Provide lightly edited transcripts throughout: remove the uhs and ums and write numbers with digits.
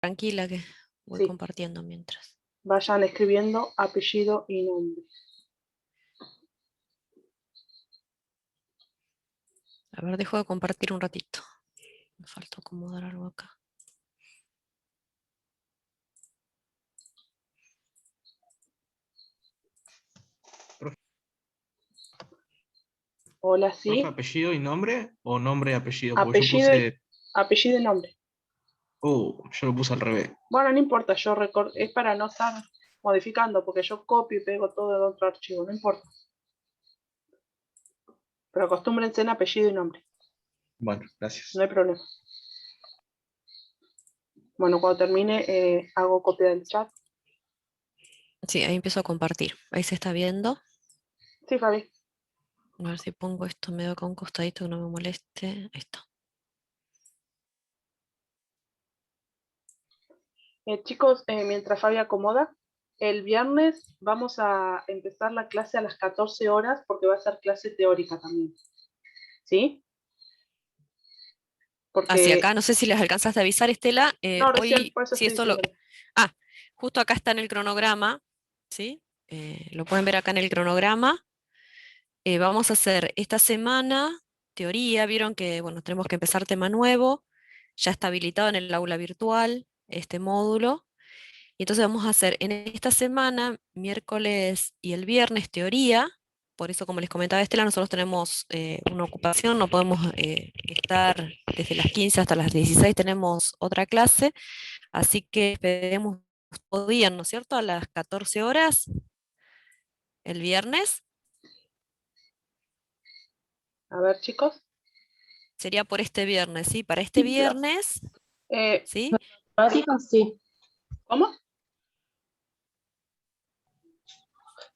Tranquila que voy Sí, compartiendo mientras. vayan escribiendo apellido y nombre. A ver, dejo de compartir un ratito. Me falta acomodar algo acá. Hola, ¿Profe, sí. apellido y nombre o nombre y apellido? Porque yo Apellido, puse, apellido y nombre. yo lo puse al revés. Bueno, no importa, es para no estar modificando, porque yo copio y pego todo de otro archivo, no importa. Pero acostúmbrense en apellido y nombre, Bueno, no hay gracias. problema. Bueno, cuando termine, hago copia del chat. Sí, ahí empiezo a compartir. Ahí se está viendo. Sí, Fabi. A ver si pongo esto medio acá a un costadito que no me moleste. Ahí está. Chicos, mientras Fabi acomoda, el viernes vamos a empezar la clase a las 14 horas porque va a ser clase teórica también. ¿Sí? Hacia Porque, acá, no sé si les alcanzaste a avisar, Estela. no, recién, Hoy, por eso si estoy esto lo. diciéndolo. Ah, justo acá está en el cronograma, ¿sí? Lo pueden ver acá en el cronograma. Vamos a hacer esta semana teoría. Vieron que, bueno, tenemos que empezar tema nuevo. Ya está habilitado en el aula virtual este módulo. Y entonces vamos a hacer en esta semana, miércoles y el viernes, teoría. Por eso, como les comentaba Estela, nosotros tenemos una ocupación, no podemos estar desde las 15 hasta las 16, tenemos otra clase, así que esperemos podían, ¿no es cierto?, a las 14 horas el viernes. A ver, chicos. Sería por este viernes, ¿sí? Para este Sí, viernes, ¿sí? matemáticas, sí. ¿Cómo?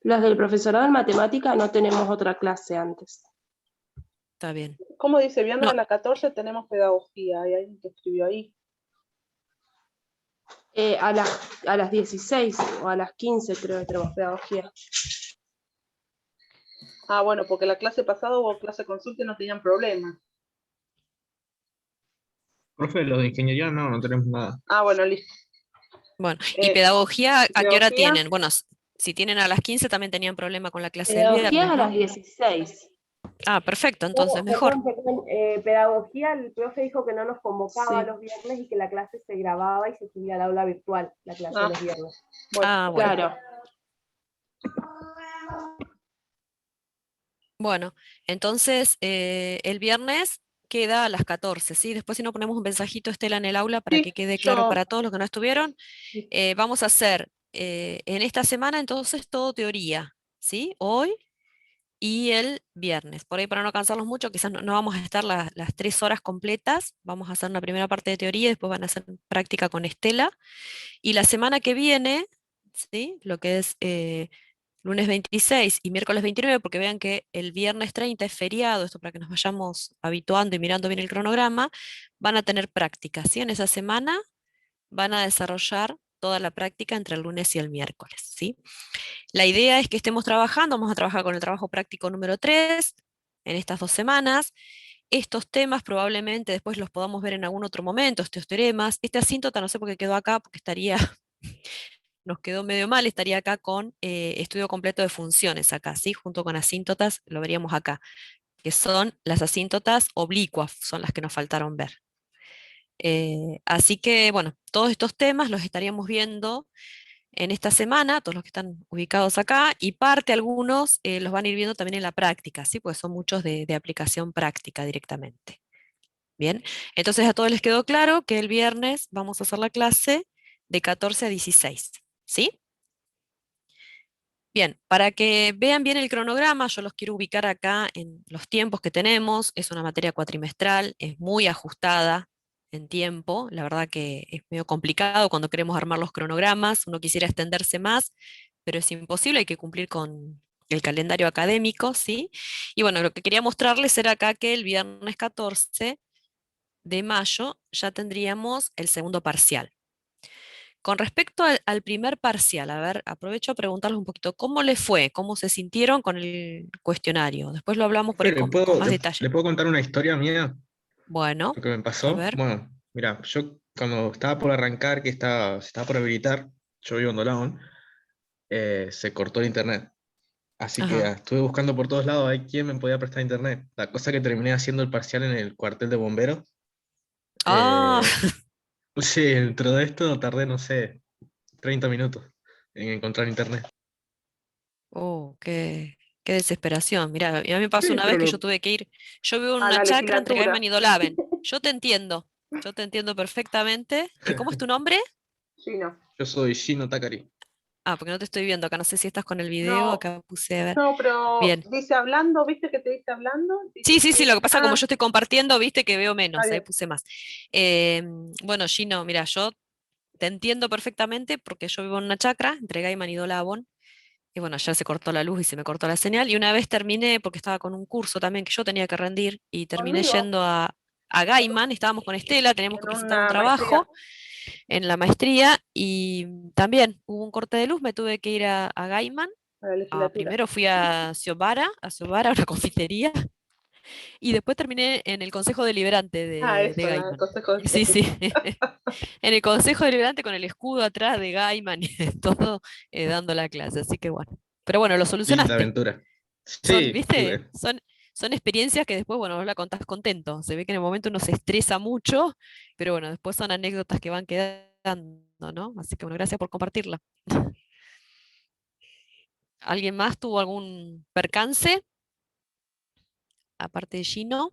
Las del profesorado en matemática no tenemos otra clase antes. Está bien. ¿Cómo dice? Viernes No, a las 14 tenemos pedagogía. Hay alguien que escribió ahí. A las 16 o a las 15 creo que tenemos pedagogía. Ah, bueno, porque la clase pasada hubo clase consulta y no tenían problema. Profe, los de ingeniería no tenemos nada. Ah, bueno, listo. bueno. ¿Y pedagogía a qué hora Pedagogía, tienen? Bueno, si tienen a las 15 también tenían problema con la clase del Pedagogía viernes, a las ¿no? 16. Ah, perfecto, entonces mejor. Perdón, pedagogía, el profe dijo que no nos convocaba sí. los viernes y que la clase se grababa y se subía al aula virtual, la clase de Ah, los viernes. bueno, Ah, bueno. Claro. Bueno, entonces el viernes queda a las 14, ¿sí? Después si no ponemos un mensajito, Estela, en el aula para sí, que quede claro yo, para todos los que no estuvieron. Vamos a hacer en esta semana entonces todo teoría, ¿sí? Hoy y el viernes. Por ahí para no cansarlos mucho, quizás no vamos a estar las 3 horas completas. Vamos a hacer una primera parte de teoría, después van a hacer práctica con Estela. Y la semana que viene, ¿sí? Lo que es lunes 26 y miércoles 29, porque vean que el viernes 30 es feriado, esto para que nos vayamos habituando y mirando bien el cronograma, van a tener prácticas, ¿sí? En esa semana van a desarrollar toda la práctica entre el lunes y el miércoles, ¿sí? La idea es que estemos trabajando, vamos a trabajar con el trabajo práctico número 3 en estas 2 semanas. Estos temas probablemente después los podamos ver en algún otro momento, estos teoremas. Este asíntota no sé por qué quedó acá, porque estaría nos quedó medio mal, estaría acá con estudio completo de funciones acá, ¿sí? Junto con asíntotas, lo veríamos acá, que son las asíntotas oblicuas, son las que nos faltaron ver. Así que, bueno, todos estos temas los estaríamos viendo en esta semana, todos los que están ubicados acá, y parte algunos los van a ir viendo también en la práctica, ¿sí? Porque son muchos de aplicación práctica directamente. Bien, entonces a todos les quedó claro que el viernes vamos a hacer la clase de 14 a 16, ¿sí? Bien, para que vean bien el cronograma, yo los quiero ubicar acá en los tiempos que tenemos. Es una materia cuatrimestral, es muy ajustada en tiempo. La verdad que es medio complicado cuando queremos armar los cronogramas. Uno quisiera extenderse más, pero es imposible, hay que cumplir con el calendario académico, ¿sí? Y bueno, lo que quería mostrarles era acá que el viernes 14 de mayo ya tendríamos el segundo parcial. Con respecto al primer parcial, a ver, aprovecho a preguntarles un poquito, ¿cómo les fue? ¿Cómo se sintieron con el cuestionario? Después lo hablamos por Profe, ahí con más le detalle. puedo contar una historia mía? Bueno, Lo que me a pasó. ver, Bueno, mira, yo cuando estaba por arrancar, se estaba por habilitar, yo vivo en Dolabón, se cortó el internet. Así que Ajá. estuve buscando por todos lados a ver quién me podía prestar internet. La cosa que terminé haciendo el parcial en el cuartel de bomberos. Ah, eh, sí, dentro de esto tardé, no sé, 30 minutos en encontrar internet. oh, qué desesperación. Mira, a mí me pasó Sí, una vez pero que yo tuve que ir, yo vivo en A una la chacra entre legislatura. Gaiman y Dolaven. Yo te entiendo perfectamente. ¿Cómo es tu nombre? Sí, no. yo soy Shino Takari. Ah, porque no te estoy viendo acá, no sé si estás con el video, No, acá puse a ver. no, pero Bien. dice hablando, ¿viste que te dice hablando? Sí, Dice sí, sí, lo sí. que pasa como Ah, yo estoy compartiendo, viste que veo está menos, ahí bien. puse más. Bueno, Gino, mira, yo te entiendo perfectamente porque yo vivo en una chacra entre Gaiman y Dolabón. Y bueno, ayer se cortó la luz y se me cortó la señal. Y una vez terminé, porque estaba con un curso también que yo tenía que rendir, y terminé Conmigo, yendo a Gaiman, estábamos con Estela, teníamos que en presentar un una maestría trabajo en la maestría, y también hubo un corte de luz, me tuve que ir a Gaiman. a la legislatura. Primero fui a Ciobara, una confitería, y después terminé en el Consejo Deliberante Ah, de eso, la Gaiman. consejo de Sí, sí. En el Consejo Deliberante con el escudo atrás de Gaiman y de todo, dando la clase. Así que bueno. Pero bueno, lo Linda solucionaste. aventura. Son, Sí, y ¿viste? bueno, Son experiencias que después, bueno, vos la contás contento. Se ve que en el momento uno se estresa mucho, pero bueno, después son anécdotas que van quedando, ¿no? Así que bueno, gracias por compartirla. ¿Alguien más tuvo algún percance, aparte de Gino?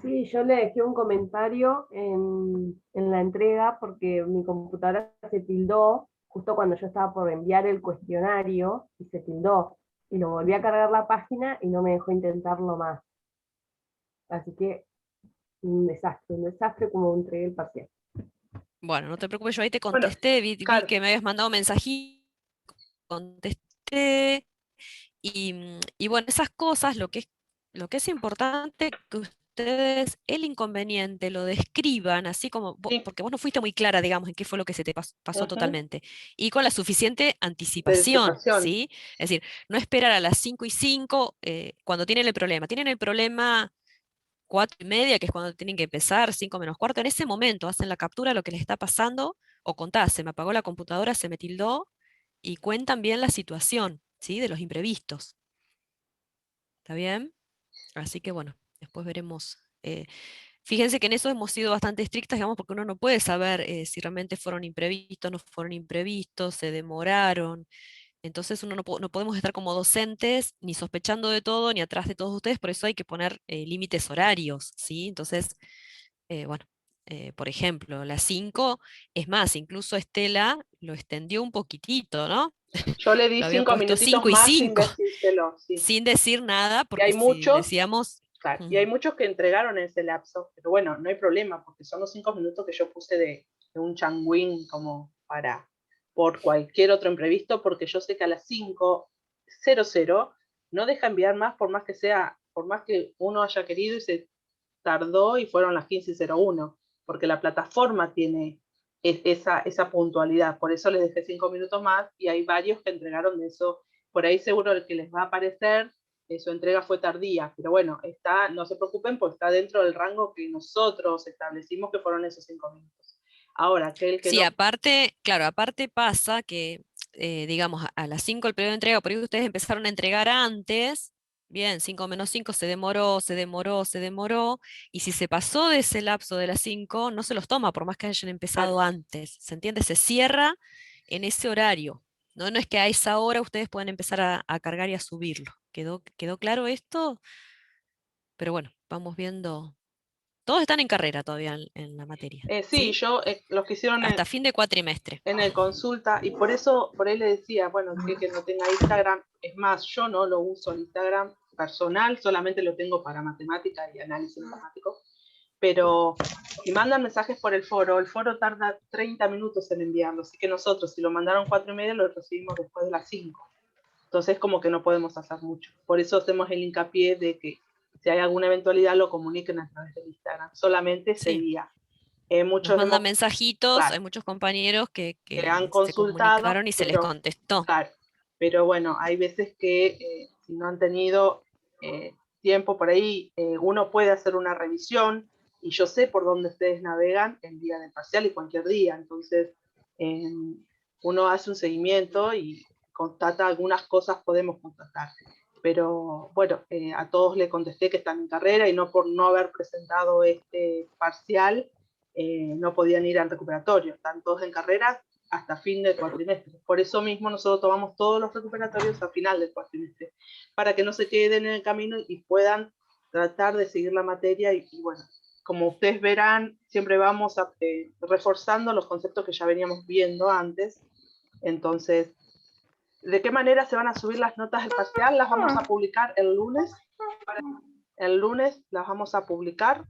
Sí, yo le dejé un comentario en la entrega porque mi computadora se tildó justo cuando yo estaba por enviar el cuestionario y se tildó. Y lo volví a cargar la página y no me dejó intentarlo más. Así que un desastre como entregué el parcial. Bueno, no te preocupes, yo ahí te Bueno, contesté, vi claro, que me habías mandado mensajito, contesté. Y bueno, esas cosas, lo que es importante que ustedes el inconveniente lo describan, así como, sí. porque vos no fuiste muy clara, digamos, en qué fue lo que se te pasó Ujú. totalmente, y con la suficiente De anticipación, anticipación. ¿sí? Es decir, no esperar a las 5:05 cuando tienen el problema. Tienen el problema 4:30, que es cuando tienen que empezar, 5 menos cuarto. En ese momento hacen la captura de lo que les está pasando, o contás, se me apagó la computadora, se me tildó, y cuentan bien la situación, ¿sí? De los imprevistos. ¿Está bien? Así que bueno, después veremos. Fíjense que en eso hemos sido bastante estrictas, digamos, porque uno no puede saber si realmente fueron imprevistos, no fueron imprevistos, se demoraron. Entonces uno no podemos estar como docentes ni sospechando de todo, ni atrás de todos ustedes, por eso hay que poner límites horarios, ¿sí? Entonces, bueno, por ejemplo, las 5, es más, incluso Estela lo extendió un poquitito, ¿no? Yo le di Lo había cinco puesto minutitos 5 y más sin 5, decírselo, sí. sin decir nada, Y porque hay si muchos, decíamos, claro, y hay ujú, muchos que entregaron ese lapso, pero bueno, no hay problema, porque son los 5 minutos que yo puse de un changuín como para, por cualquier otro imprevisto, porque yo sé que a las 5:00 no deja enviar más, por más que sea, por más que uno haya querido y se tardó y fueron las 15:01, porque la plataforma tiene esa puntualidad. Por eso les dejé 5 minutos más y hay varios que entregaron de eso. Por ahí seguro el que les va a aparecer, su entrega fue tardía, pero bueno, está, no se preocupen, pues está dentro del rango que nosotros establecimos que fueron esos 5 minutos. Ahora, aquel que sí, no, aparte, claro, aparte pasa que, digamos, a las 5 el periodo de entrega, por ahí ustedes empezaron a entregar antes, bien, 5 menos 5 se demoró, se demoró, se demoró, y si se pasó de ese lapso de las 5 no se los toma, por más que hayan empezado antes, ¿se entiende? Se cierra en ese horario, ¿no? No es que a esa hora ustedes puedan empezar a cargar y a subirlo. ¿Quedó claro esto? Pero bueno, vamos viendo. Todos están en carrera todavía en la materia, sí, ¿sí? yo, los que hicieron Hasta fin de cuatrimestre. en el consulta, y por eso, por ahí le decía, bueno, que no tenga Instagram, es más, yo no lo uso en Instagram personal, solamente lo tengo para matemática y análisis matemático, pero si mandan mensajes por el foro tarda 30 minutos en enviarlo, así que nosotros, si lo mandaron 4:30, lo recibimos después de las 5. Entonces, como que no podemos hacer mucho. Por eso hacemos el hincapié de que si hay alguna eventualidad, lo comuniquen a través del Instagram, solamente ese Sí. día. Nos Muchos mandan hemos, mensajitos, claro, hay muchos compañeros que han que se consultado, comunicaron y se les pero contestó. claro, pero bueno, hay veces que si no han tenido tiempo por ahí, uno puede hacer una revisión y yo sé por dónde ustedes navegan el día del parcial y cualquier día, entonces uno hace un seguimiento y constata algunas cosas, podemos constatar. Pero bueno, a todos le contesté que están en carrera y no por no haber presentado este parcial, no podían ir al recuperatorio, están todos en carrera hasta fin del cuatrimestre. Por eso mismo nosotros tomamos todos los recuperatorios a final del cuatrimestre, para que no se queden en el camino y puedan tratar de seguir la materia y bueno, como ustedes verán, siempre vamos reforzando los conceptos que ya veníamos viendo antes. Entonces, ¿de qué manera se van a subir las notas del parcial? Las vamos a publicar el lunes. El lunes las vamos a publicar.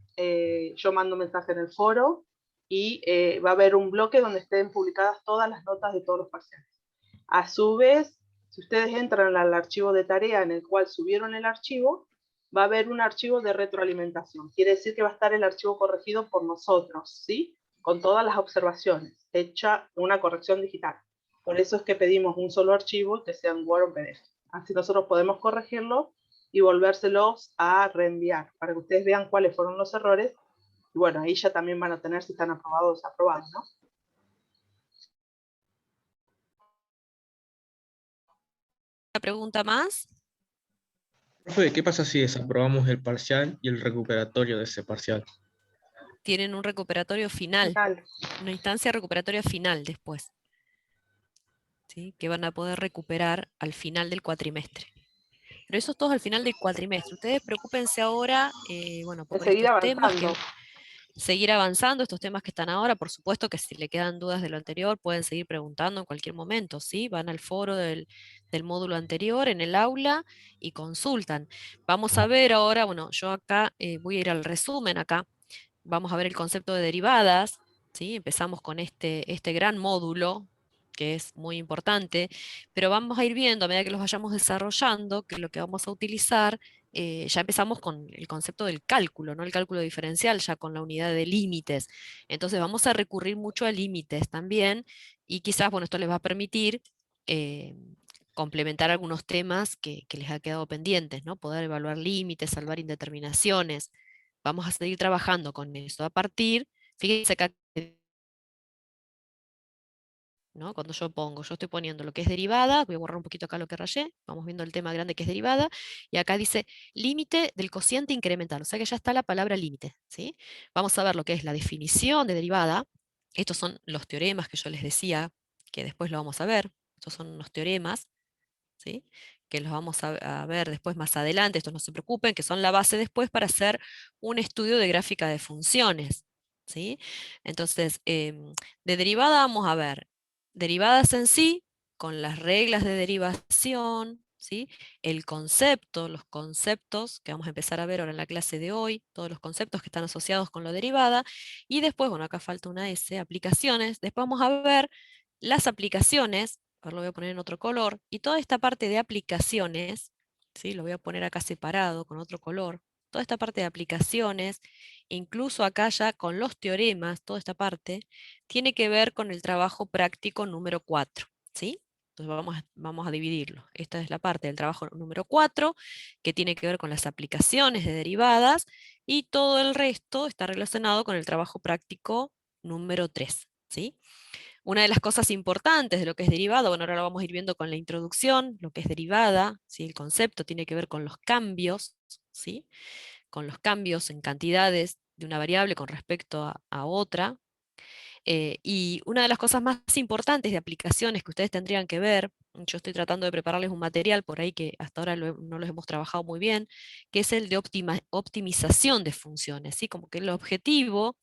Yo mando mensaje en el foro y va a haber un bloque donde estén publicadas todas las notas de todos los parciales. A su vez, si ustedes entran al archivo de tarea en el cual subieron el archivo, va a haber un archivo de retroalimentación. Quiere decir que va a estar el archivo corregido por nosotros, ¿sí? Con todas las observaciones, hecha una corrección digital. Por eso es que pedimos un solo archivo que sea en Word o PDF. Así nosotros podemos corregirlo y volvérselos a reenviar para que ustedes vean cuáles fueron los errores. Y bueno, ahí ya también van a tener si están aprobados o desaprobados, ¿no? ¿Una pregunta más? Profe, ¿qué pasa si desaprobamos el parcial y el recuperatorio de ese parcial? Tienen un recuperatorio final, Final. una instancia recuperatoria final después, ¿sí? Que van a poder recuperar al final del cuatrimestre. Pero eso es todo al final del cuatrimestre. Ustedes preocúpense ahora, bueno, De por seguir estos temas, avanzando. que seguir avanzando, estos temas que están ahora. Por supuesto que si le quedan dudas de lo anterior, pueden seguir preguntando en cualquier momento, ¿sí? Van al foro del módulo anterior en el aula y consultan. Vamos a ver ahora, bueno, yo acá voy a ir al resumen acá. Vamos a ver el concepto de derivadas, ¿sí? Empezamos con este gran módulo, que es muy importante, pero vamos a ir viendo a medida que los vayamos desarrollando, que lo que vamos a utilizar, ya empezamos con el concepto del cálculo, ¿no? El cálculo diferencial, ya con la unidad de límites. Entonces vamos a recurrir mucho a límites también, y quizás, bueno, esto les va a permitir eh, complementar algunos temas que les ha quedado pendientes, ¿no? Poder evaluar límites, salvar indeterminaciones. Vamos a seguir trabajando con eso. A partir, fíjense acá, ¿no? Cuando yo estoy poniendo lo que es derivada, voy a borrar un poquito acá lo que rayé, vamos viendo el tema grande que es derivada, y acá dice límite del cociente incremental, o sea que ya está la palabra límite, ¿sí? Vamos a ver lo que es la definición de derivada. Estos son los teoremas que yo les decía, que después lo vamos a ver. Estos son unos teoremas, ¿sí? Que los vamos a ver después más adelante, estos no se preocupen, que son la base después para hacer un estudio de gráfica de funciones, ¿sí? Entonces, de derivada vamos a ver derivadas en sí, con las reglas de derivación, ¿sí? El concepto, los conceptos que vamos a empezar a ver ahora en la clase de hoy, todos los conceptos que están asociados con la derivada, y después, bueno, acá falta una S, aplicaciones, después vamos a ver las aplicaciones. Ahora lo voy a poner en otro color, y toda esta parte de aplicaciones, ¿sí? Lo voy a poner acá separado con otro color, toda esta parte de aplicaciones, incluso acá ya con los teoremas, toda esta parte, tiene que ver con el trabajo práctico número 4, ¿sí? Entonces vamos a dividirlo. Esta es la parte del trabajo número 4, que tiene que ver con las aplicaciones de derivadas, y todo el resto está relacionado con el trabajo práctico número 3, ¿sí? Una de las cosas importantes de lo que es derivada, bueno, ahora lo vamos a ir viendo con la introducción, lo que es derivada, ¿sí? El concepto tiene que ver con los cambios, ¿sí? Con los cambios en cantidades de una variable con respecto a otra. Y una de las cosas más importantes de aplicaciones que ustedes tendrían que ver, yo estoy tratando de prepararles un material por ahí que hasta ahora no los hemos trabajado muy bien, que es el de optimización de funciones, ¿sí? Como que el objetivo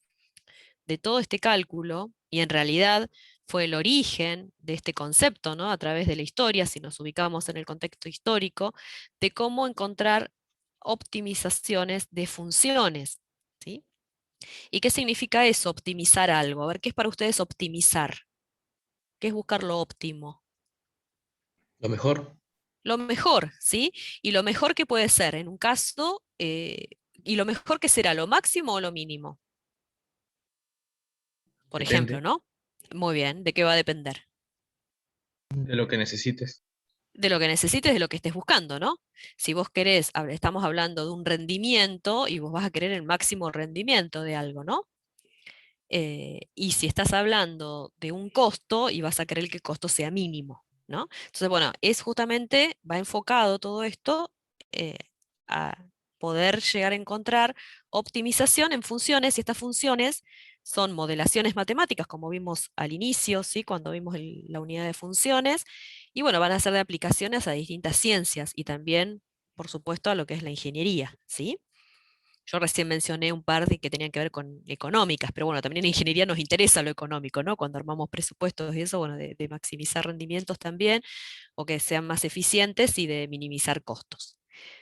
de todo este cálculo, y en realidad fue el origen de este concepto, ¿no? A través de la historia, si nos ubicamos en el contexto histórico, de cómo encontrar optimizaciones de funciones, ¿sí? ¿Y qué significa eso, optimizar algo? A ver, ¿qué es para ustedes optimizar? ¿Qué es buscar lo óptimo? Lo mejor, Lo mejor, ¿sí? Y lo mejor que puede ser en un caso, y lo mejor que será lo máximo o lo mínimo, por ejemplo, depende ¿no? Muy bien, ¿de qué va a depender? de lo que necesites. de lo que necesites, de lo que estés buscando, ¿no? Si vos querés, estamos hablando de un rendimiento y vos vas a querer el máximo rendimiento de algo, ¿no? Y si estás hablando de un costo y vas a querer que el costo sea mínimo, ¿no? Entonces, bueno, es justamente, va enfocado todo esto eh, a poder llegar a encontrar optimización en funciones, y estas funciones son modelaciones matemáticas, como vimos al inicio, ¿sí? Cuando vimos la unidad de funciones, y bueno, van a ser de aplicaciones a distintas ciencias y también, por supuesto, a lo que es la ingeniería, ¿sí? Yo recién mencioné un par de que tenían que ver con económicas, pero bueno, también en ingeniería nos interesa lo económico, ¿no? Cuando armamos presupuestos y eso, bueno, de maximizar rendimientos también, o que sean más eficientes y de minimizar costos.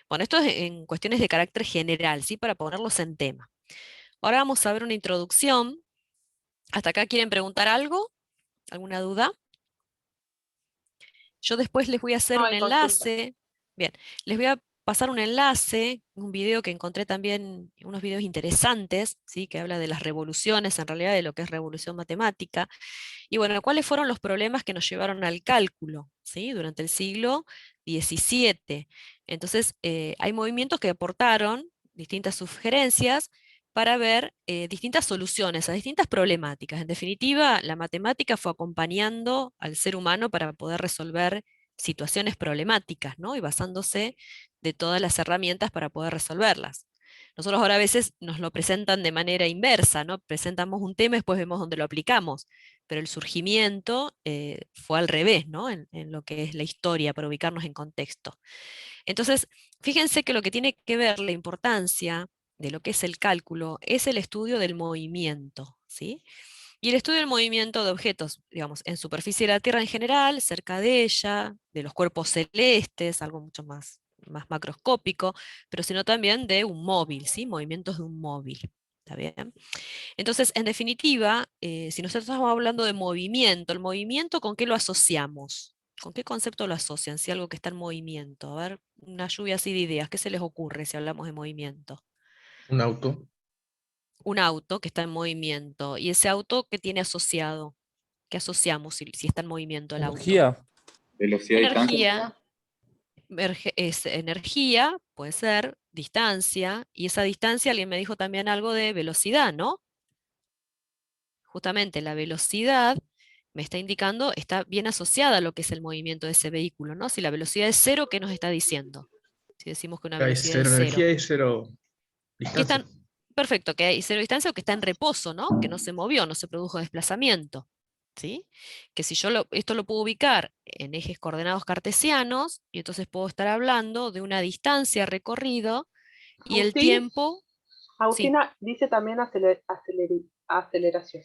Bueno, esto es en cuestiones de carácter general, ¿sí? Para ponerlos en tema. Ahora vamos a ver una introducción. ¿Hasta acá quieren preguntar algo? ¿Alguna duda? Yo después les voy a hacer No un hay consulta. enlace. Bien, les voy a pasar un enlace, un video que encontré también, unos videos interesantes, ¿sí? Que habla de las revoluciones, en realidad de lo que es revolución matemática. Y bueno, ¿cuáles fueron los problemas que nos llevaron al cálculo, ¿sí? Durante el siglo XVII? Entonces, hay movimientos que aportaron distintas sugerencias para ver distintas soluciones a distintas problemáticas. En definitiva, la matemática fue acompañando al ser humano para poder resolver situaciones problemáticas, ¿no? Y basándose de todas las herramientas para poder resolverlas. Nosotros ahora a veces nos lo presentan de manera inversa, ¿no? Presentamos un tema y después vemos dónde lo aplicamos, pero el surgimiento fue al revés, ¿no? En lo que es la historia, para ubicarnos en contexto. Entonces, fíjense que lo que tiene que ver la importancia de lo que es el cálculo es el estudio del movimiento, ¿sí? Y el estudio del movimiento de objetos, digamos, en superficie de la Tierra en general, cerca de ella, de los cuerpos celestes, algo mucho más macroscópico, pero sino también de un móvil, ¿sí? Movimientos de un móvil. ¿Está bien? Entonces, en definitiva, si nosotros estamos hablando de movimiento, ¿el movimiento con qué lo asociamos? ¿Con qué concepto lo asocian? Si algo que está en movimiento. A ver, una lluvia así de ideas. ¿Qué se les ocurre si hablamos de movimiento? Un auto, Un auto que está en movimiento. ¿Y ese auto qué tiene asociado? ¿Qué asociamos si está en movimiento el auto? Energía. Velocidad y distancia. Energía. Es energía, puede ser, distancia. Y esa distancia, alguien me dijo también algo de velocidad, ¿no? Justamente la velocidad me está indicando, está bien asociada a lo que es el movimiento de ese vehículo, ¿no? Si la velocidad es cero, ¿qué nos está diciendo? Si decimos que una hay velocidad es cero cero. energía y cero Que distancia. están, perfecto, que hay cero distancia o que está en reposo, ¿no? Que no se movió, no se produjo desplazamiento. ¿Sí? Que si yo esto lo puedo ubicar en ejes coordenados cartesianos, y entonces puedo estar hablando de una distancia recorrido y el Agustín, tiempo, sí, Agustina dice también aceleración.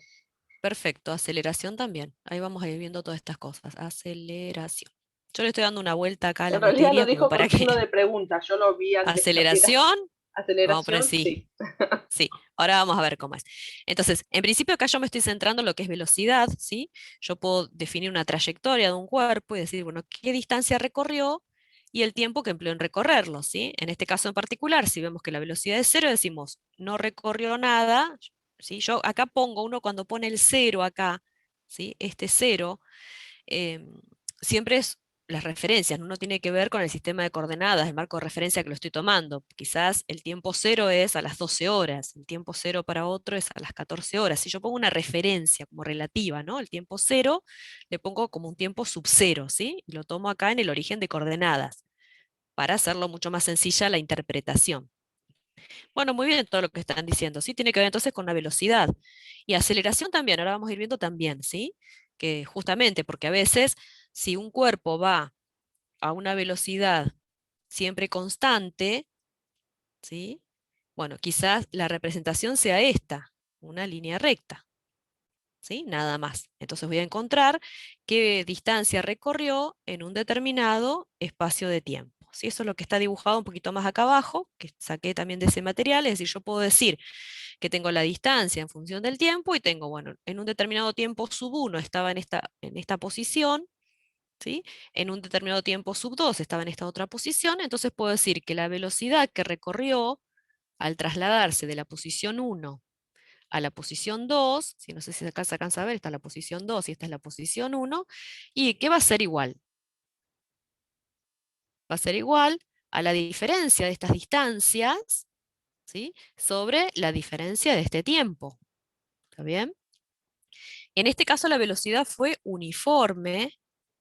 perfecto, aceleración también. Ahí vamos a ir viendo todas estas cosas. Aceleración. Yo le estoy dando una vuelta acá a la En realidad lo materia como dijo para con que... signo de pregunta. Yo lo vi antes que era Aceleración, vamos a poner aceleración, sí. sí. Sí, ahora vamos a ver cómo es. Entonces, en principio acá yo me estoy centrando en lo que es velocidad, ¿sí? Yo puedo definir una trayectoria de un cuerpo y decir, bueno, qué distancia recorrió y el tiempo que empleó en recorrerlo, ¿sí? En este caso en particular, si vemos que la velocidad es cero, decimos, no recorrió nada, ¿sí? Yo acá pongo, uno cuando pone el cero acá, ¿sí? Este cero, em, siempre es las referencias, ¿no? Tiene que ver con el sistema de coordenadas, el marco de referencia que lo estoy tomando. Quizás el tiempo cero es a las 12 horas, el tiempo cero para otro es a las 14 horas. Si yo pongo una referencia como relativa, ¿no? El tiempo cero le pongo como un tiempo sub cero, ¿sí? Y lo tomo acá en el origen de coordenadas, para hacerlo mucho más sencilla la interpretación. Bueno, muy bien todo lo que están diciendo, ¿sí? Tiene que ver entonces con la velocidad. Y aceleración también, ahora vamos a ir viendo también, ¿sí? Que justamente, porque a veces si un cuerpo va a una velocidad siempre constante, ¿sí? Bueno, quizás la representación sea esta, una línea recta, ¿sí? Nada más. Entonces voy a encontrar qué distancia recorrió en un determinado espacio de tiempo. ¿Sí? Eso es lo que está dibujado un poquito más acá abajo, que saqué también de ese material, es decir, yo puedo decir que tengo la distancia en función del tiempo y tengo, bueno, en un determinado tiempo sub 1 estaba en esta posición, ¿sí? En un determinado tiempo sub 2 estaba en esta otra posición, entonces puedo decir que la velocidad que recorrió al trasladarse de la posición 1 a la posición 2, si no sé si acá se alcanza a ver, esta es la posición 2 y esta es la posición 1, y que va a ser igual. va a ser igual a la diferencia de estas distancias, ¿sí?, sobre la diferencia de este tiempo. ¿Está bien? En este caso la velocidad fue uniforme,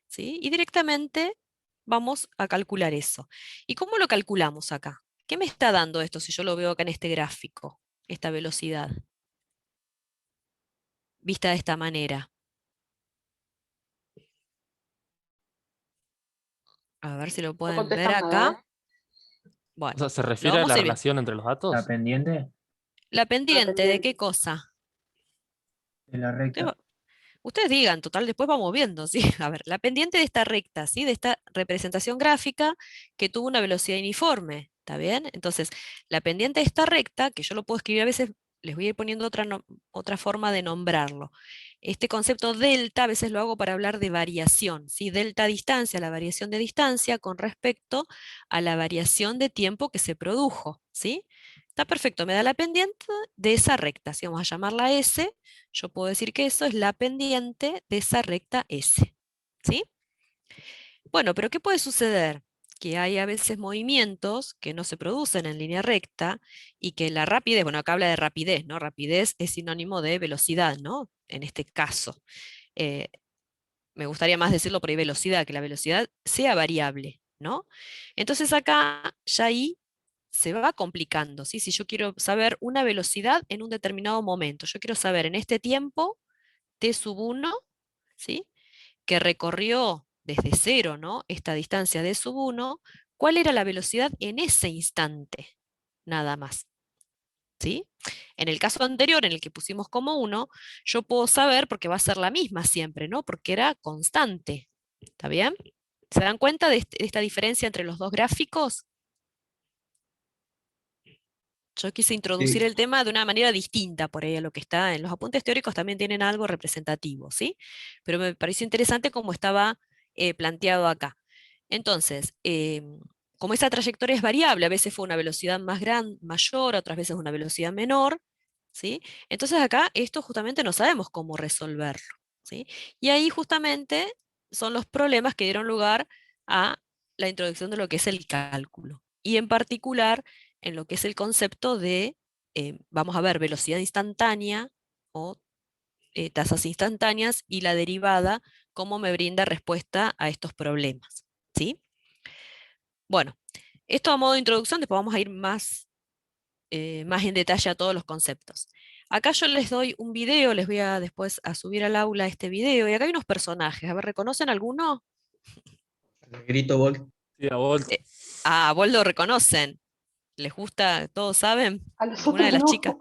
¿sí?, y directamente vamos a calcular eso. ¿Y cómo lo calculamos acá? ¿Qué me está dando esto si yo lo veo acá en este gráfico, esta velocidad? Vista de esta manera. A ver si lo No pueden ver contestas nada, acá. Bueno, O sea, ¿se lo refiere a vamos la a ir viendo. relación entre los datos? La pendiente La La pendiente, ¿de qué pendiente. cosa? de la Ustedes, recta. ustedes digan, total, después vamos viendo, ¿sí? A ver, la pendiente de esta recta, ¿sí?, de esta representación gráfica que tuvo una velocidad uniforme, ¿está bien? Entonces, la pendiente de esta recta, que yo lo puedo escribir a veces, les voy a ir poniendo otra forma de nombrarlo. Este concepto delta a veces lo hago para hablar de variación, ¿sí? Delta distancia, la variación de distancia con respecto a la variación de tiempo que se produjo, ¿sí? Está perfecto, me da la pendiente de esa recta, si vamos a llamarla S, yo puedo decir que eso es la pendiente de esa recta S, ¿sí? Bueno, pero ¿qué puede suceder? Que hay a veces movimientos que no se producen en línea recta y que la rapidez, bueno, acá habla de rapidez, ¿no? Rapidez es sinónimo de velocidad, ¿no? En este caso. Eh, Me gustaría más decirlo por ahí velocidad, que la velocidad sea variable, ¿no? Entonces acá ya ahí se va complicando, ¿sí? Si yo quiero saber una velocidad en un determinado momento, yo quiero saber en este tiempo t sub 1, ¿sí?, que recorrió desde cero, ¿no?, esta distancia d sub 1, ¿cuál era la velocidad en ese instante? Nada más, ¿sí? En el caso anterior, en el que pusimos como 1, yo puedo saber, porque va a ser la misma siempre, ¿no?, porque era constante, ¿está bien? ¿Se dan cuenta de esta diferencia entre los dos gráficos? Yo quise introducir Sí. el tema de una manera distinta por ahí a lo que está en los apuntes teóricos, también tienen algo representativo, ¿sí? Pero me pareció interesante cómo estaba planteado acá. Entonces, como esa trayectoria es variable, a veces fue una velocidad mayor, otras veces una velocidad menor, ¿sí? Entonces acá esto justamente no sabemos cómo resolverlo, ¿sí? Y ahí justamente son los problemas que dieron lugar a la introducción de lo que es el cálculo. Y en particular en lo que es el concepto de, vamos a ver, velocidad instantánea o tasas instantáneas y la derivada, cómo me brinda respuesta a estos problemas, ¿sí? Bueno, esto a modo de introducción, después vamos a ir más en detalle a todos los conceptos. Acá yo les doy un video, les voy a después a subir al aula este video, y acá hay unos personajes, a ver, ¿reconocen alguno? El negrito Bolt. Sí, a Volt. Vos lo reconocen, ¿les gusta? ¿Todos saben? A los ¿Alguna de otros las no. chicas?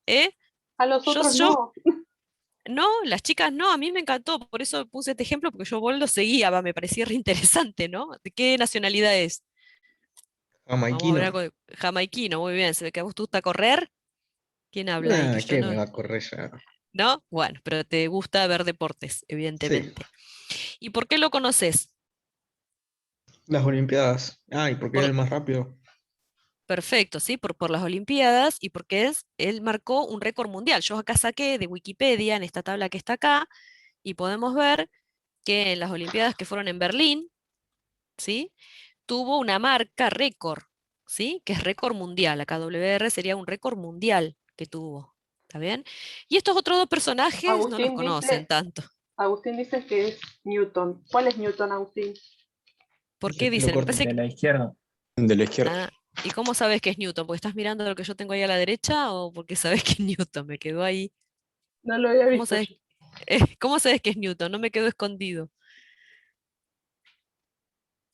¿Eh? A los Yo, otros yo no. No, las chicas no, a mí me encantó, por eso puse este ejemplo, porque yo Bol lo seguía, me parecía re interesante, ¿no? ¿De qué nacionalidad es? Vamos a ver Jamaiquino. algo de jamaiquino, muy bien, se ve que a vos te gusta correr. ¿Quién habla ahí? Que Nah, yo ¿qué me no, va a correr ya? ¿no? Bueno, pero te gusta ver deportes, Sí, evidentemente. ¿Y por qué lo conoces? las Olimpiadas. Ay, porque era Por, el más rápido. perfecto, ¿sí? Por las Olimpiadas y porque él marcó un récord mundial. Yo acá saqué de Wikipedia, en esta tabla que está acá, y podemos ver que en las Olimpiadas que fueron en Berlín, ¿sí?, tuvo una marca récord, ¿sí?, que es récord mundial. Acá WR sería un récord mundial que tuvo. ¿Está bien? Y estos otros dos personajes no los conocen tanto. Agustín dice que es Newton. ¿Cuál es Newton, Agustín? ¿Por Dice qué que lo dicen? Me corta. parece De que... la izquierda. De la izquierda. Ah, ¿y cómo sabes que es Newton? ¿Porque estás mirando lo que yo tengo ahí a la derecha o porque sabes que es Newton? Me quedó ahí. No lo había ¿Cómo visto sabes, yo. cómo sabes que es Newton? No me quedó escondido.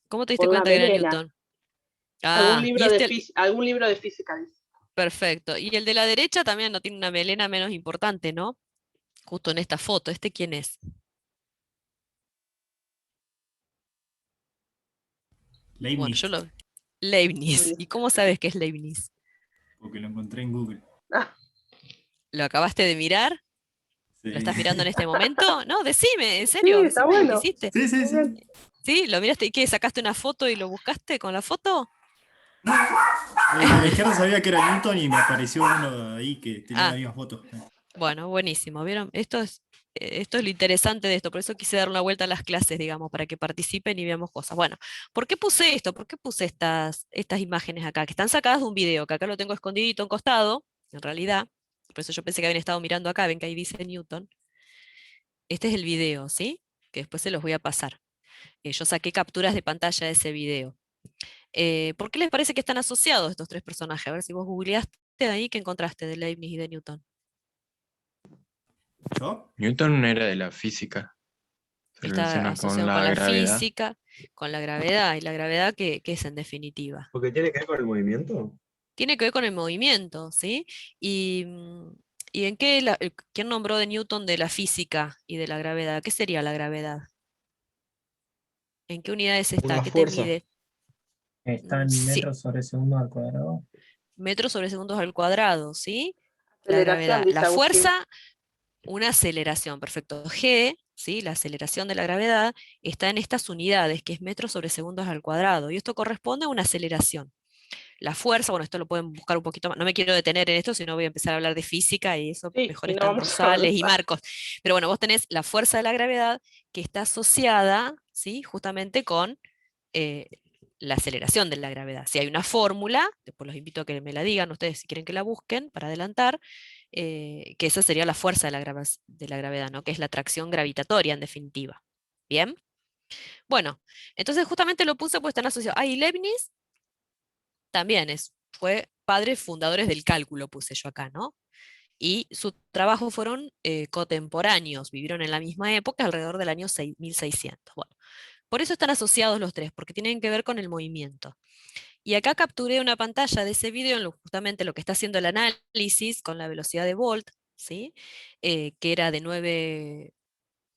¿Cómo te diste Por la cuenta que era melena. Newton? Y Algún libro de física dice. perfecto. Y el de la derecha también no tiene una melena menos importante, ¿no? Justo en esta foto. ¿Este quién es? Bueno, Leibniz, Leibniz. ¿Y cómo sabes que es Leibniz? porque lo encontré en Google. Ah, ¿Lo acabaste de mirar? Sí. ¿Lo estás mirando en este momento? No, decime, en sí, serio, está decime lo que bueno. hiciste. Sí, sí, Muy sí. bien. ¿Sí? ¿Lo miraste y qué? ¿Sacaste una foto y lo buscaste con la foto? De la izquierda sabía que era Newton y me apareció uno ahí que tenía la Ah, misma foto. bueno, buenísimo. ¿Vieron? Esto es esto es lo interesante de esto, por eso quise dar una vuelta a las clases, digamos, para que participen y veamos cosas. Bueno, ¿por qué puse esto? ¿Por qué puse estas imágenes acá? Que están sacadas de un video, que acá lo tengo escondidito en costado, en realidad. Por eso yo pensé que habían estado mirando acá, ven que ahí dice Newton. Este es el video, ¿sí? Que después se los voy a pasar. Yo saqué capturas de pantalla de ese video. ¿Por qué les parece que están asociados estos tres personajes? A ver si vos googleaste ahí, ¿qué encontraste de Leibniz y de Newton? ¿Yo? Newton era de la física. Se lo Está relaciona con asociado con la la gravedad. física, con la gravedad, y la gravedad, ¿qué es en definitiva? Porque tiene que ver con el movimiento. Tiene que ver con el movimiento, ¿sí? Y, ¿y en qué, quién nombró de Newton de la física y de la gravedad? ¿Qué sería la gravedad? ¿En qué unidades está? Una ¿Qué te fuerza. mide? Está en Sí, metros sobre segundo al cuadrado. metros sobre segundos al cuadrado, ¿sí? La Aceleración, gravedad. dice La Agustín. fuerza, una aceleración, perfecto. G, ¿sí? La aceleración de la gravedad está en estas unidades, que es metros sobre segundos al cuadrado, y esto corresponde a una aceleración. La fuerza, bueno, esto lo pueden buscar un poquito más, no me quiero detener en esto, sino voy a empezar a hablar de física y eso Sí, mejor y no están vamos a Rosales y avanzar. Marcos. Pero bueno, vos tenés la fuerza de la gravedad que está asociada, ¿sí? Justamente con eh, la aceleración de la gravedad. Si hay una fórmula, después los invito a que me la digan ustedes si quieren que la busquen para adelantar, que esa sería la fuerza de la gravedad, ¿no? Que es la atracción gravitatoria en definitiva. ¿Bien? Bueno, entonces justamente lo puse pues están asociados. Ah, y Leibniz también fue padre fundadores del cálculo, puse yo acá, ¿no? Y sus trabajos fueron contemporáneos, vivieron en la misma época, alrededor del año 1600. Bueno, por eso están asociados los tres, porque tienen que ver con el movimiento. Y acá capturé una pantalla de ese video, justamente lo que está haciendo el análisis con la velocidad de Volt, ¿sí? Que era de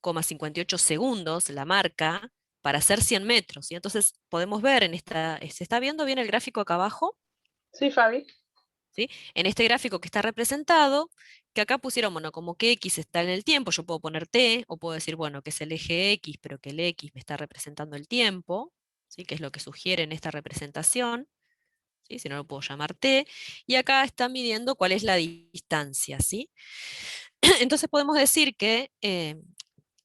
9,58 segundos, la marca, para hacer 100 metros. Y entonces podemos ver en esta, ¿se está viendo bien el gráfico acá abajo? Sí, Fabi. ¿Sí? En este gráfico que está representado, que acá pusieron, bueno, como que X está en el tiempo, yo puedo poner T, o puedo decir, bueno, que es el eje X, pero que el X me está representando el tiempo, ¿sí? Que es lo que sugiere en esta representación, ¿sí? Si no lo puedo llamar T, y acá está midiendo cuál es la distancia, ¿sí? Entonces podemos decir que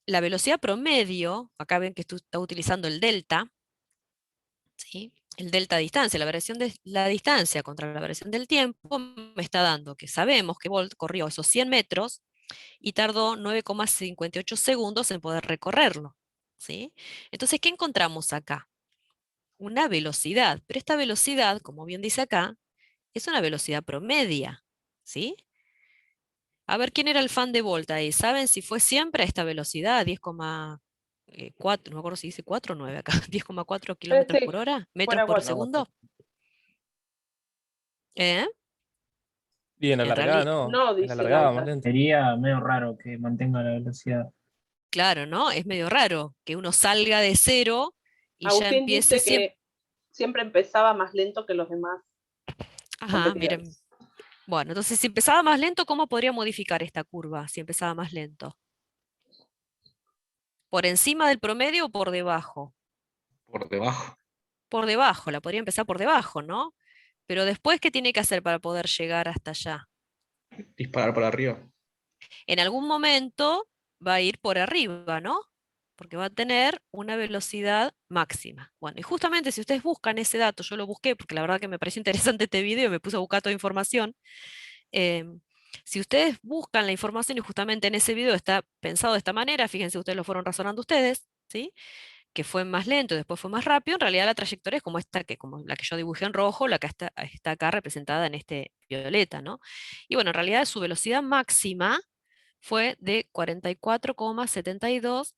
la velocidad promedio, acá ven que está utilizando el delta, ¿sí? El delta distancia, la variación de la distancia contra la variación del tiempo, me está dando que sabemos que Bolt corrió esos 100 metros y tardó 9,58 segundos en poder recorrerlo, ¿sí? Entonces, ¿qué encontramos acá? Una velocidad, pero esta velocidad, como bien dice acá, es una velocidad promedia, ¿sí? A ver, ¿quién era el fan de Bolt ahí? ¿Saben si fue siempre a esta velocidad, 10,4, no me acuerdo si dice 4 o 9 acá, 10,4 kilómetros por Sí, hora, metros fuera por 4. segundo? ¿Eh? Y en la En largada realidad, no, No, en la dice largada más Lauta. lento. Sería medio raro que mantenga la velocidad. claro, ¿no? Es medio raro que uno salga de cero y ya Agustín empiece dice siempre. que siempre empezaba más lento que los demás Ajá, miren. competidores. Bueno, entonces si empezaba más lento, ¿cómo podría modificar esta curva si empezaba más lento? ¿Por encima del promedio o por debajo? Por debajo. Por debajo, la podría empezar por debajo, ¿no? Pero después, ¿qué tiene que hacer para poder llegar hasta allá? Disparar para arriba. En algún momento va a ir por arriba, ¿no? Porque va a tener una velocidad máxima. Bueno, y justamente si ustedes buscan ese dato, yo lo busqué porque la verdad que me pareció interesante este video y me puse a buscar toda información. Si ustedes buscan la información y justamente en ese video está pensado de esta manera, fíjense, ustedes lo fueron razonando ustedes, ¿sí? Que fue más lento y después fue más rápido, en realidad la trayectoria es como esta, como la que yo dibujé en rojo, la que está acá representada en este violeta, ¿no? Y bueno, en realidad su velocidad máxima fue de 44,72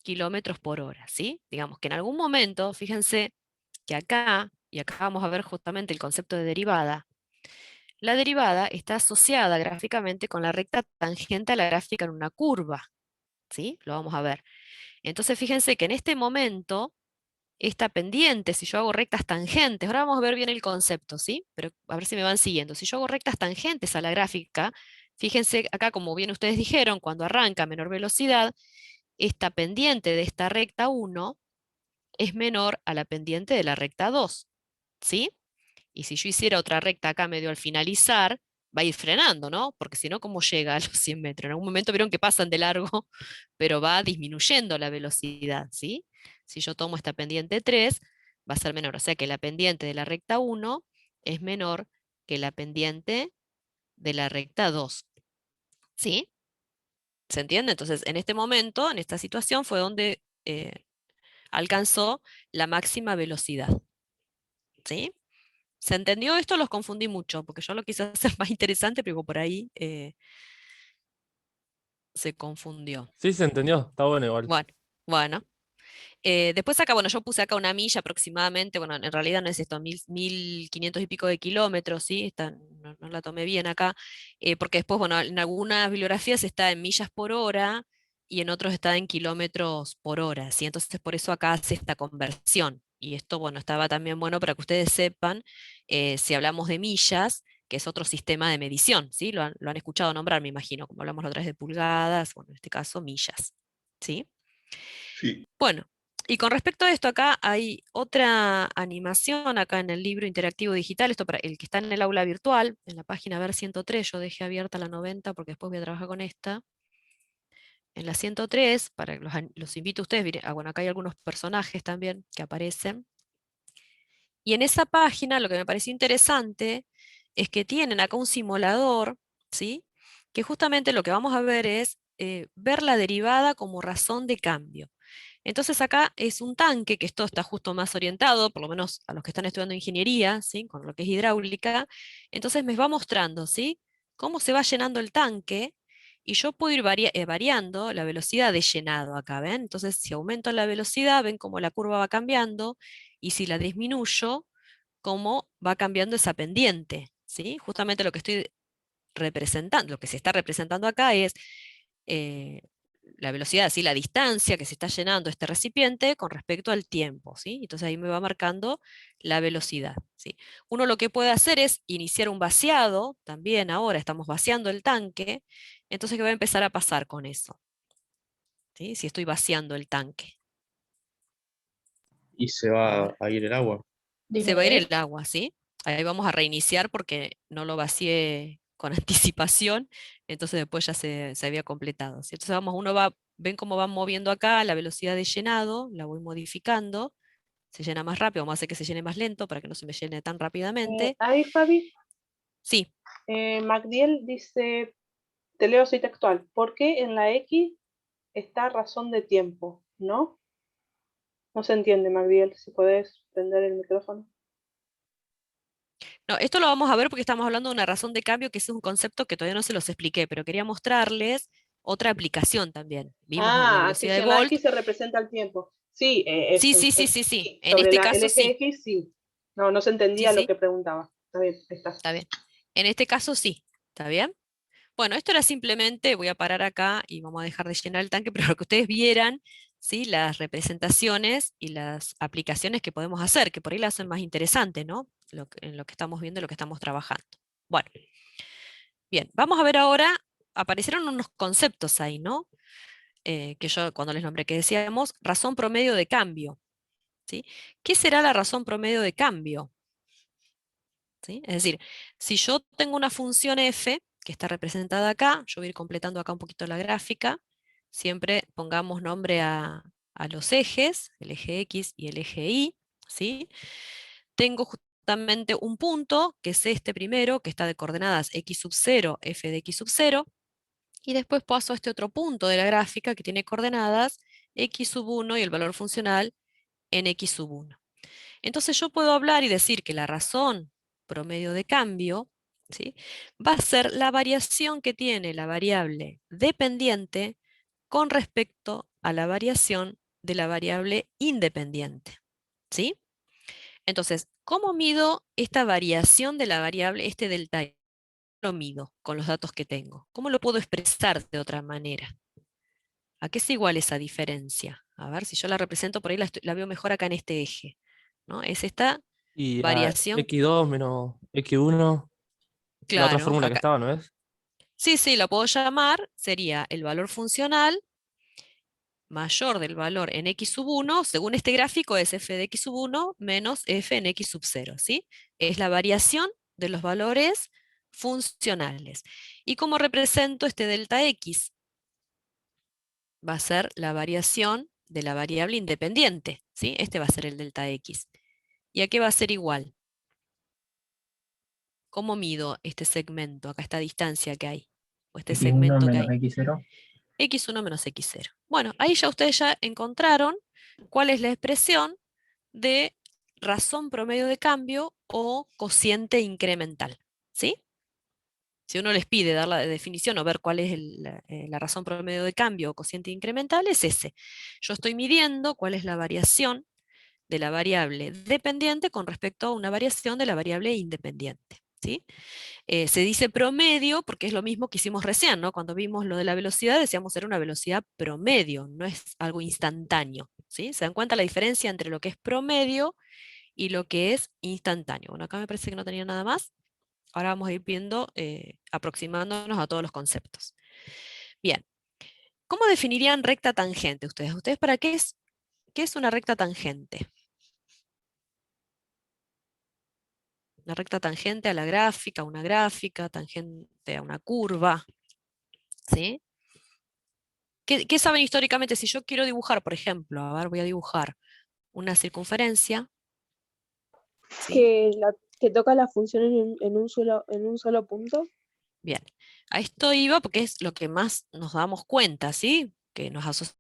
kilómetros por hora, ¿sí? Digamos que en algún momento, fíjense que acá, y acá vamos a ver justamente el concepto de derivada, la derivada está asociada gráficamente con la recta tangente a la gráfica en una curva, ¿sí? Lo vamos a ver. Entonces fíjense que en este momento, esta pendiente, si yo hago rectas tangentes, ahora vamos a ver bien el concepto, ¿sí? Pero a ver si me van siguiendo. Si yo hago rectas tangentes a la gráfica, fíjense acá, como bien ustedes dijeron, cuando arranca a menor velocidad, esta pendiente de esta recta 1 es menor a la pendiente de la recta 2, ¿sí? Y si yo hiciera otra recta acá medio al finalizar, va a ir frenando, ¿no? Porque si no, ¿cómo llega a los 100 metros? En algún momento vieron que pasan de largo, pero va disminuyendo la velocidad, ¿sí? Si yo tomo esta pendiente 3, va a ser menor. O sea que la pendiente de la recta 1 es menor que la pendiente de la recta 2. ¿Sí? ¿Se entiende? Entonces, en este momento, en esta situación, fue donde alcanzó la máxima velocidad. ¿Sí? ¿Se entendió esto? Los confundí mucho, porque yo lo quise hacer más interesante, pero por ahí se confundió. Sí, se entendió, está bueno igual. Bueno, bueno. Después acá, bueno, yo puse acá una milla aproximadamente, bueno, en realidad no es esto, 1500 y pico de kilómetros, ¿sí? No la tomé bien acá, porque después, bueno, en algunas bibliografías está en millas por hora y en otros está en kilómetros por hora, ¿sí? Entonces por eso acá hace esta conversión. Y esto, bueno, estaba también bueno para que ustedes sepan, si hablamos de millas, que es otro sistema de medición, ¿sí? Lo han escuchado nombrar, me imagino, como hablamos la otra vez de pulgadas, bueno, en este caso millas, ¿sí? Sí. Bueno, y con respecto a esto, acá hay otra animación acá en el libro interactivo digital, esto para el que está en el aula virtual, en la página ver 103, yo dejé abierta la 90 porque después voy a trabajar con esta. En la 103, para que los invito a ustedes, bueno, acá hay algunos personajes también que aparecen. Y en esa página lo que me pareció interesante es que tienen acá un simulador, ¿sí? Que justamente lo que vamos a ver es ver la derivada como razón de cambio. Entonces acá es un tanque, que esto está justo más orientado, por lo menos a los que están estudiando ingeniería, ¿sí? Con lo que es hidráulica. Entonces me va mostrando, ¿sí? Cómo se va llenando el tanque, y yo puedo ir variando la velocidad de llenado acá, ¿ven? Entonces si aumento la velocidad, ven cómo la curva va cambiando, y si la disminuyo, cómo va cambiando esa pendiente, ¿sí? Justamente lo que estoy representando, lo que se está representando acá es eh, la velocidad, ¿sí? La distancia que se está llenando este recipiente con respecto al tiempo, ¿sí? Entonces ahí me va marcando la velocidad, ¿sí? Uno lo que puede hacer es iniciar un vaciado, también ahora estamos vaciando el tanque, entonces ¿qué va a empezar a pasar con eso? ¿Sí? Si estoy vaciando el tanque. Y se A va ver. a ir el agua. Se va a ir Dime, el agua, ¿sí? Ahí vamos a reiniciar porque no lo vacié con anticipación, entonces después ya se había completado, ¿sí? Entonces ven cómo van moviendo acá la velocidad de llenado, la voy modificando, se llena más rápido, vamos a hacer que se llene más lento para que no se me llene tan rápidamente. Ahí, Fabi, Sí, Magdiel dice, te leo así textual, ¿por qué en la X está razón de tiempo? ¿No? No se entiende, Magdiel, si podés prender el micrófono. no, esto lo vamos a ver porque estamos hablando de una razón de cambio, que ese es un concepto que todavía no se los expliqué, pero quería mostrarles otra aplicación también. Vimos la Que velocidad si de en la Volt. X se representa el tiempo. Sí, Sí, sí, sí, sí, sí. sí, En sobre este el caso eje sí. X sí. No se Sí, entendía lo sí, que preguntaba. Está bien, ahí está. está bien. En este caso sí, ¿está bien? Bueno, esto era simplemente, voy a parar acá y vamos a dejar de llenar el tanque, pero para que ustedes vieran, ¿sí? Las representaciones y las aplicaciones que podemos hacer, que por ahí las hacen más interesante, ¿no? En lo que estamos viendo y lo que estamos trabajando. Bueno, bien, vamos a ver ahora, aparecieron unos conceptos ahí, ¿no? Que yo cuando les nombré, que decíamos razón promedio de cambio, ¿sí? ¿Qué será la razón promedio de cambio? ¿Sí? Es decir, si yo tengo una función f, que está representada acá, yo voy a ir completando acá un poquito la gráfica, siempre pongamos nombre a los ejes, el eje X y el eje Y, ¿sí? Tengo justamente un punto, que es este primero, que está de coordenadas x sub 0, f de x sub 0, y después paso a este otro punto de la gráfica que tiene coordenadas x sub 1 y el valor funcional en x sub 1. Entonces yo puedo hablar y decir que la razón promedio de cambio, ¿sí? Va a ser la variación que tiene la variable dependiente con respecto a la variación de la variable independiente, ¿sí? Entonces, ¿cómo mido esta variación de la variable, este delta y? Lo mido con los datos que tengo. ¿Cómo lo puedo expresar de otra manera? ¿A qué es igual esa diferencia? A ver, si yo la represento por ahí, la veo mejor acá en este eje, ¿no? Es esta Y a variación, X2 menos X1, la otra claro, fórmula que acá. estaba, ¿no es? Sí, la puedo llamar, sería el valor funcional mayor del valor en x sub 1, según este gráfico es f de x sub 1 menos f en x sub 0, ¿sí? Es la variación de los valores funcionales. ¿Y cómo represento este delta X? Va a ser la variación de la variable independiente, ¿sí? Este va a ser el delta X. ¿Y a qué va a ser igual? ¿Cómo mido este segmento, acá esta distancia que hay? O este X1 segmento que menos hay. X0. X1 menos X0. Bueno, ahí ya ustedes ya encontraron cuál es la expresión de razón promedio de cambio o cociente incremental, ¿sí? Si uno les pide dar la definición o ver cuál es la razón promedio de cambio o cociente incremental, es ese. Yo estoy midiendo cuál es la variación de la variable dependiente con respecto a una variación de la variable independiente, ¿sí? Se dice promedio porque es lo mismo que hicimos recién, ¿no? Cuando vimos lo de la velocidad decíamos era una velocidad promedio, no es algo instantáneo, ¿sí? ¿Se dan cuenta la diferencia entre lo que es promedio y lo que es instantáneo? Bueno, acá me parece que no tenía nada más. Ahora vamos a ir viendo, aproximándonos a todos los conceptos. Bien, ¿cómo definirían recta tangente ustedes? ¿Ustedes para qué es una recta tangente? Una recta tangente a la gráfica, una gráfica, tangente a una curva, ¿sí? ¿Qué saben históricamente? Si yo quiero dibujar, por ejemplo, a ver, voy a dibujar una circunferencia, ¿sí? Que toca la función en un solo punto. Bien, a esto iba porque es lo que más nos damos cuenta, ¿sí? Que nos asociamos